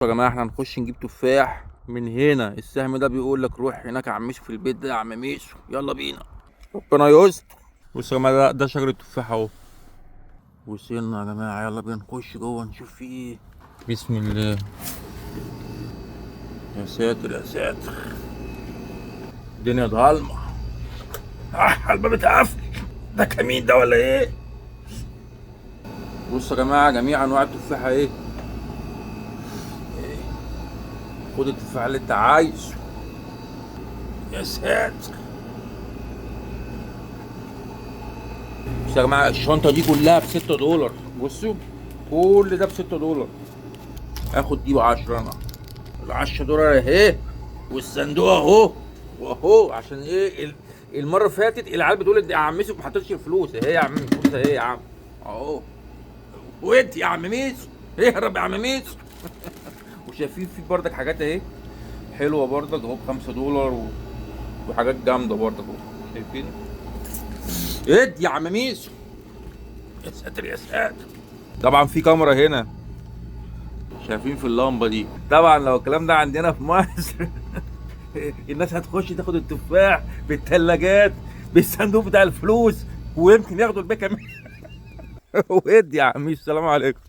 يا جماعه احنا هنخش نجيب تفاح من هنا. السهم ده بيقول لك روح هناك يا عم ميسو في البيت ده يا عم ميسو، يلا بينا ربنا يستر. بصوا يا جماعه ده شجر التفاح اهو. وصلنا يا جماعه، يلا بينا نخش جوه نشوف فيه ايه. بسم الله. يا ساتر يا ساتر، الدنيا ضلمه. الباب اتقفل، ده كمين ده ولا ايه؟ بصوا يا جماعه جميع انواع التفاحه ايه. خد التفاح اللي انت عايزه. يا ساتر. بس يا جماعه الشنطه دي كلها ب$6. بصوا كل ده ب$6. اخد دي ب10 انا. ال$10 اهي، والصندوق اهو واهو. عشان ايه المره اللي فاتت العيال بتقول يا عم ميسو ما حطيتش الفلوس اهي يا عم، الفلوس اهي يا عم اهو. وانت يا عم ميسو ايه يا رب يا عم ميسو. وشايفين في بردك حاجات اهي حلوه بردك اهو ب$5 وحاجات جامده بردك اهو. شايفين؟ ادي يا عم ميسو. يا ساتر يا ساتر. طبعا في كاميرا هنا، شايفين في اللمبه دي. طبعا لو الكلام ده عندنا في مصر الناس هتخش تاخد التفاح بالثلاجات بالصندوق بتاع الفلوس، ويمكن ياخدوا الباقي كمان. ودي يا عمي السلام عليكم.